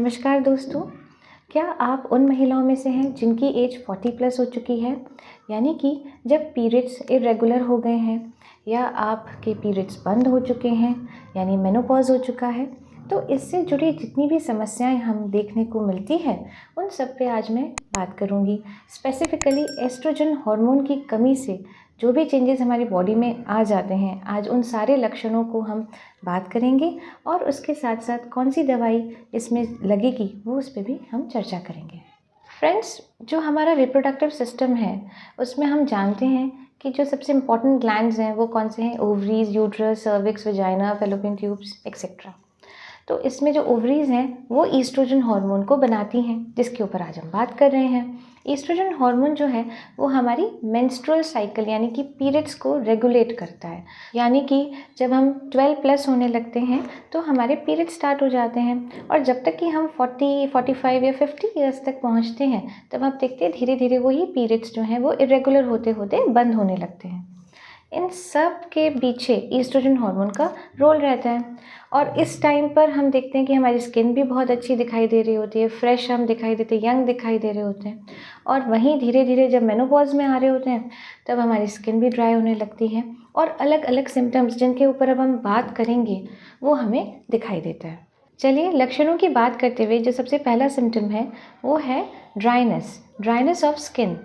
नमस्कार दोस्तों, क्या आप उन महिलाओं में से हैं जिनकी एज 40 प्लस हो चुकी है? यानी कि जब पीरियड्स इरेगुलर हो गए हैं या आपके पीरियड्स बंद हो चुके हैं यानी मेनोपॉज़ हो चुका है। तो इससे जुड़ी जितनी भी समस्याएं हम देखने को मिलती हैं उन सब पे आज मैं बात करूंगी। स्पेसिफ़िकली एस्ट्रोजन हार्मोन की कमी से जो भी चेंजेस हमारी बॉडी में आ जाते हैं, आज उन सारे लक्षणों को हम बात करेंगे और उसके साथ साथ कौन सी दवाई इसमें लगेगी वो उस पे भी हम चर्चा करेंगे। फ्रेंड्स, जो हमारा रिप्रोडक्टिव सिस्टम है उसमें हम जानते हैं कि जो सबसे इम्पॉर्टेंट ग्लैंड्स हैं वो कौन से हैं? Ovaries, uterus, cervix, vagina, fallopian tubes etcetera. तो इसमें जो ओवरीज हैं वो ईस्ट्रोजन हार्मोन को बनाती हैं, जिसके ऊपर आज हम बात कर रहे हैं। ईस्ट्रोजन हार्मोन जो है वो हमारी मेंस्ट्रुअल साइकिल यानी कि पीरियड्स को रेगुलेट करता है। यानी कि जब हम 12 प्लस होने लगते हैं तो हमारे पीरियड स्टार्ट हो जाते हैं और जब तक कि हम 40, 45 या 50 ईयर्स तक पहुंचते हैं तब आप देखते हैं धीरे धीरे वही पीरियड्स जो हैं वो इरेगुलर होते होते बंद होने लगते हैं। इन सब के पीछे ईस्ट्रोजन हार्मोन का रोल रहता है और इस टाइम पर हम देखते हैं कि हमारी स्किन भी बहुत अच्छी दिखाई दे रही होती है, फ्रेश हम दिखाई देते हैं, यंग दिखाई दे रहे होते हैं। और वहीं धीरे धीरे जब मेनोपॉज में आ रहे होते हैं तब हमारी स्किन भी ड्राई होने लगती है और अलग अलग सिम्टम्स जिनके ऊपर अब हम बात करेंगे वो हमें दिखाई देता है। चलिए लक्षणों की बात करते हुए जो सबसे पहला सिम्टम है वो है ड्राइनेस ऑफ स्किन।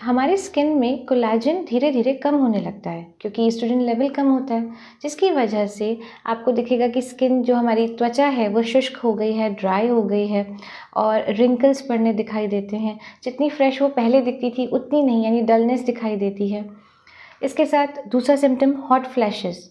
हमारी स्किन में कोलेजन धीरे धीरे कम होने लगता है क्योंकि ईस्ट्रोजन लेवल कम होता है, जिसकी वजह से आपको दिखेगा कि स्किन जो हमारी त्वचा है वो शुष्क हो गई है, ड्राई हो गई है और रिंकल्स पड़ने दिखाई देते हैं। जितनी फ्रेश वो पहले दिखती थी उतनी नहीं, यानी डलनेस दिखाई देती है। इसके साथ दूसरा सिम्टम हॉट फ्लैशेस,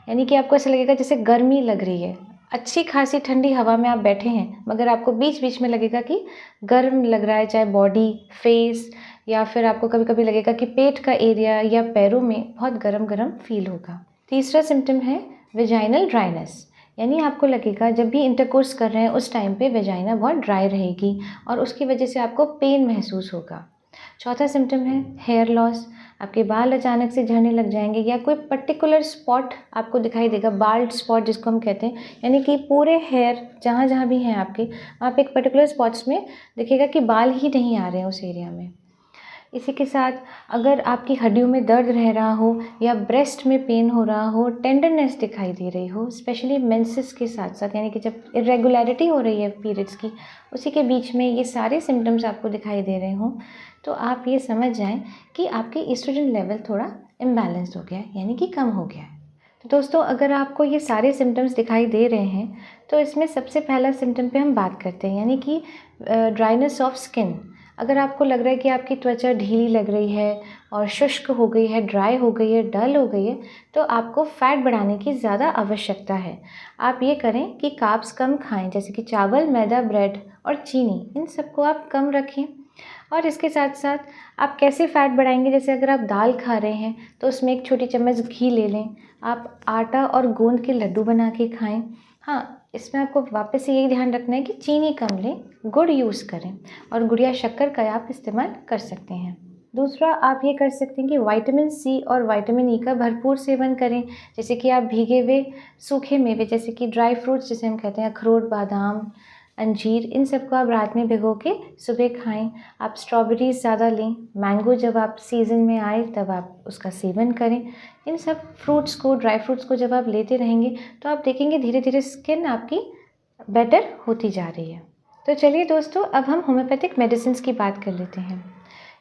यानी कि आपको ऐसा लगेगा जैसे गर्मी लग रही है। अच्छी खासी ठंडी हवा में आप बैठे हैं मगर आपको बीच बीच में लगेगा कि गर्म लग रहा है, चाहे बॉडी, फेस या फिर आपको कभी कभी लगेगा कि पेट का एरिया या पैरों में बहुत गरम गरम फील होगा। तीसरा सिम्टम है वेजाइनल ड्राइनेस, यानी आपको लगेगा जब भी इंटरकोर्स कर रहे हैं उस टाइम पे वेजाइना बहुत ड्राई रहेगी और उसकी वजह से आपको पेन महसूस होगा। चौथा सिम्टम है हेयर लॉस, आपके बाल अचानक से झड़ने लग जाएंगे या कोई पर्टिकुलर स्पॉट आपको दिखाई देगा, बाल्ड स्पॉट जिसको हम कहते हैं, यानी कि पूरे हेयर जहाँ जहाँ भी हैं आपके वहाँ पे एक पर्टिकुलर स्पॉट्स में दिखेगा कि बाल ही नहीं आ रहे हैं उस एरिया में। इसी के साथ अगर आपकी हड्डियों में दर्द रह रहा हो या ब्रेस्ट में पेन हो रहा हो, टेंडरनेस दिखाई दे रही हो, स्पेशली मेंसेस के साथ साथ, यानी कि जब इरेगुलरिटी हो रही है पीरियड्स की उसी के बीच में ये सारे सिम्टम्स आपको दिखाई दे रहे हों, तो आप ये समझ जाएं कि आपके ईस्ट्रोजन लेवल थोड़ा इम्बैलेंस हो गया है, यानी कि कम हो गया है। तो दोस्तों, अगर आपको ये सारे सिम्टम्स दिखाई दे रहे हैं तो इसमें सबसे पहला सिम्टम पे हम बात करते हैं, यानी कि ड्राइनेस ऑफ स्किन। अगर आपको लग रहा है कि आपकी त्वचा ढीली लग रही है और शुष्क हो गई है, ड्राई हो गई है, डल हो गई है, तो आपको फैट बढ़ाने की ज़्यादा आवश्यकता है। आप ये करें कि कार्ब्स कम खाएं, जैसे कि चावल, मैदा, ब्रेड और चीनी, इन सबको आप कम रखें। और इसके साथ साथ आप कैसे फ़ैट बढ़ाएंगे? जैसे अगर आप दाल खा रहे हैं तो उसमें 1 छोटी चम्मच घी ले लें। आप आटा और गोंद के लड्डू बना के खाएं। हाँ, इसमें आपको वापस से यही ध्यान रखना है कि चीनी कम लें, गुड़ यूज़ करें और गुड़ या शक्कर का आप इस्तेमाल कर सकते हैं। दूसरा, आप ये कर सकते हैं कि विटामिन सी और विटामिन ई का भरपूर सेवन करें। जैसे कि आप भीगे हुए सूखे मेवे, जैसे कि ड्राई फ्रूट्स जिसे हम कहते हैं, अखरोट, बादाम, अंजीर, इन सबको आप रात में भिगो के सुबह खाएं। आप स्ट्रॉबेरीज़ ज़्यादा लें, मैंगो जब आप सीज़न में आए तब आप उसका सेवन करें। इन सब फ्रूट्स को, ड्राई फ्रूट्स को जब आप लेते रहेंगे तो आप देखेंगे धीरे धीरे स्किन आपकी बेटर होती जा रही है। तो चलिए दोस्तों, अब हम होम्योपैथिक मेडिसिन्स की बात कर लेते हैं।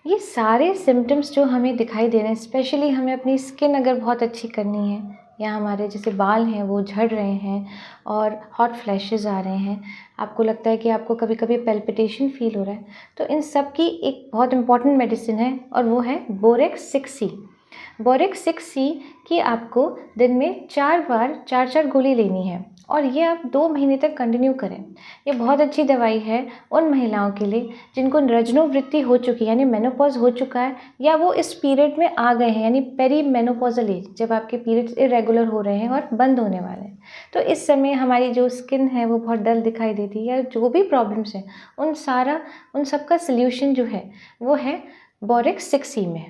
ये सारे सिम्टम्स जो हमें दिखाई दे रहे हैं, स्पेशली हमें अपनी स्किन अगर बहुत अच्छी करनी है या हमारे जैसे बाल हैं वो झड़ रहे हैं और हॉट फ्लैशेस आ रहे हैं, आपको लगता है कि आपको कभी कभी पैल्पिटेशन फील हो रहा है, तो इन सब की एक बहुत इंपॉर्टेंट मेडिसिन है और वो है बोरेक्स 6C। बोरेक्स 6C की आपको दिन में 4 बार 4-4 गोली लेनी है और ये आप 2 महीने तक कंटिन्यू करें। ये बहुत अच्छी दवाई है उन महिलाओं के लिए जिनको रजनोवृत्ति हो चुकी है, यानी मेनोपॉज हो चुका है, या वो इस पीरियड में आ गए हैं, यानी पेरी मेनोपॉजल एज, जब आपके पीरियड्स इरेगुलर हो रहे हैं और बंद होने वाले हैं। तो इस समय हमारी जो स्किन है वो बहुत डल दिखाई देती है, या जो भी प्रॉब्लम्स हैं उन सब का सल्यूशन जो है वो है बोरेक्स 6C में।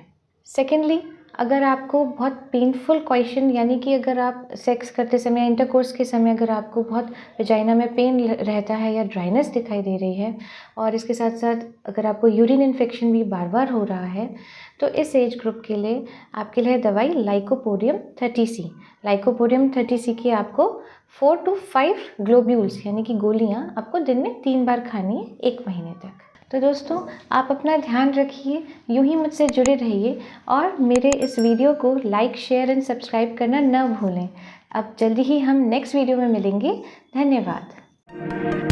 सेकेंडली, अगर आपको बहुत पेनफुल क्वेश्चन, यानी कि अगर आप सेक्स करते समय या इंटरकोर्स के समय अगर आपको बहुत वजाइना में पेन रहता है या ड्राइनेस दिखाई दे रही है, और इसके साथ साथ अगर आपको यूरिन इन्फेक्शन भी बार बार हो रहा है, तो इस एज ग्रुप के लिए आपके लिए दवाई लाइकोपोडियम 30C। लाइकोपोडियम 30C की आपको 4 to 5 ग्लोब्यूल्स यानी कि गोलियां आपको दिन में 3 बार खानी है 1 महीने तक। तो दोस्तों, आप अपना ध्यान रखिए, यूं ही मुझसे जुड़े रहिए और मेरे इस वीडियो को लाइक, शेयर एंड सब्सक्राइब करना न भूलें। अब जल्दी ही हम नेक्स्ट वीडियो में मिलेंगे। धन्यवाद।